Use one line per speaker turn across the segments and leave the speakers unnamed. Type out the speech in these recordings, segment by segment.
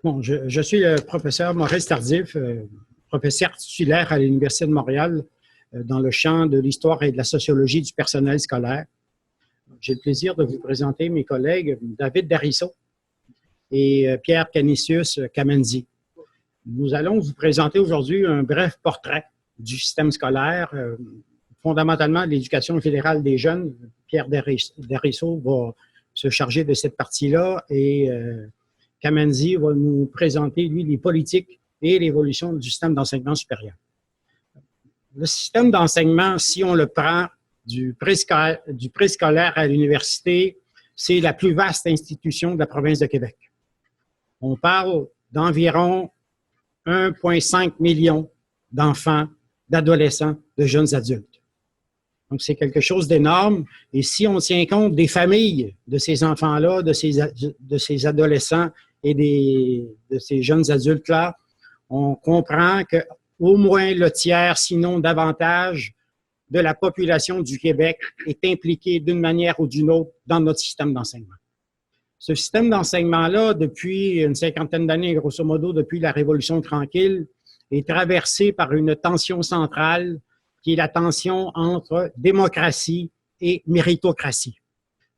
Bon, je suis le professeur Maurice Tardif, professeur titulaire à l'Université de Montréal dans le champ de l'histoire et de la sociologie du personnel scolaire. J'ai le plaisir de vous présenter mes collègues David Darisso et Pierre Canisius Kamenzi. Nous allons vous présenter aujourd'hui un bref portrait du système scolaire, fondamentalement l'éducation fédérale des jeunes. Pierre Darisso va se charger de cette partie-là et Kamenzi va nous présenter, lui, les politiques et l'évolution du système d'enseignement supérieur. Le système d'enseignement, si on le prend du préscolaire à l'université, c'est la plus vaste institution de la province de Québec. On parle d'environ 1,5 million d'enfants, d'adolescents, de jeunes adultes. Donc, c'est quelque chose d'énorme. Et si on tient compte des familles de ces enfants-là, de ces adolescents et de ces jeunes adultes-là, on comprend qu'au moins le tiers, sinon davantage, de la population du Québec est impliquée d'une manière ou d'une autre dans notre système d'enseignement. Ce système d'enseignement-là, depuis une cinquantaine d'années, grosso modo, depuis la Révolution tranquille, est traversé par une tension centrale qui est la tension entre démocratie et méritocratie.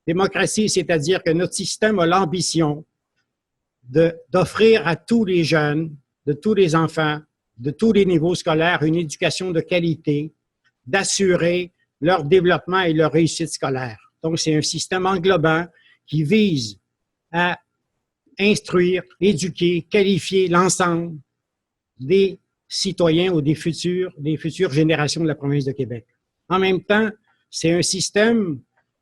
Démocratie, c'est-à-dire que notre système a l'ambition d'offrir à tous les jeunes, de tous les enfants, de tous les niveaux scolaires, une éducation de qualité, d'assurer leur développement et leur réussite scolaire. Donc, c'est un système englobant qui vise à instruire, éduquer, qualifier l'ensemble des citoyens ou des futures générations de la province de Québec. En même temps, c'est un système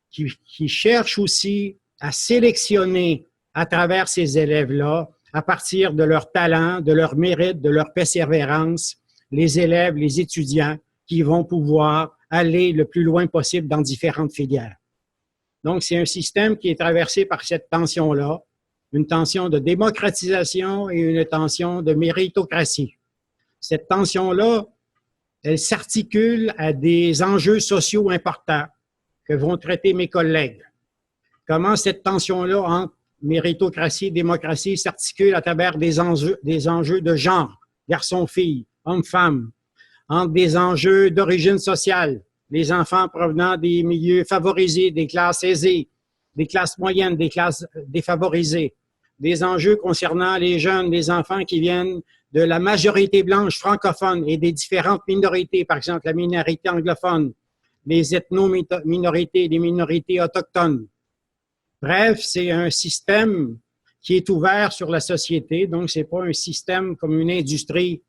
qui cherche aussi à sélectionner à travers ces élèves-là, à partir de leur talent, de leur mérite, de leur persévérance, les élèves, les étudiants qui vont pouvoir aller le plus loin possible dans différentes filières. Donc, c'est un système qui est traversé par cette tension-là, une tension de démocratisation et une tension de méritocratie. Cette tension-là, elle s'articule à des enjeux sociaux importants que vont traiter mes collègues. Comment cette tension-là entre méritocratie et démocratie s'articule à travers des enjeux de genre, garçons-filles, hommes-femmes, entre des enjeux d'origine sociale, les enfants provenant des milieux favorisés, des classes aisées, des classes moyennes, des classes défavorisées, des enjeux concernant les jeunes, les enfants qui viennent de la majorité blanche francophone et des différentes minorités, par exemple la minorité anglophone, les ethno-minorités, les minorités autochtones. Bref, c'est un système qui est ouvert sur la société, donc c'est pas un système comme une industrie,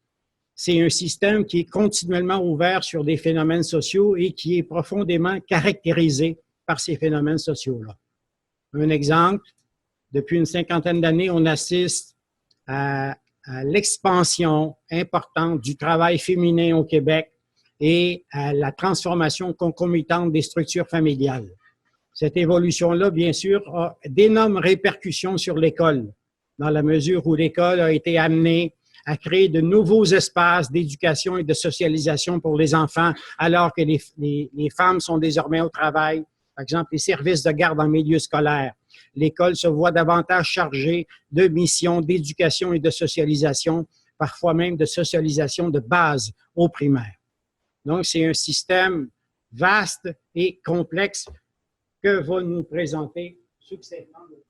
c'est un système qui est continuellement ouvert sur des phénomènes sociaux et qui est profondément caractérisé par ces phénomènes sociaux-là. Un exemple, depuis une cinquantaine d'années, on assiste à l'expansion importante du travail féminin au Québec et à la transformation concomitante des structures familiales. Cette évolution-là, bien sûr, a d'énormes répercussions sur l'école, dans la mesure où l'école a été amenée à créer de nouveaux espaces d'éducation et de socialisation pour les enfants, alors que les femmes sont désormais au travail. Par exemple, les services de garde en milieu scolaire. L'école se voit davantage chargée de missions d'éducation et de socialisation, parfois même de socialisation de base au primaire. Donc, c'est un système vaste et complexe que va nous présenter succinctement le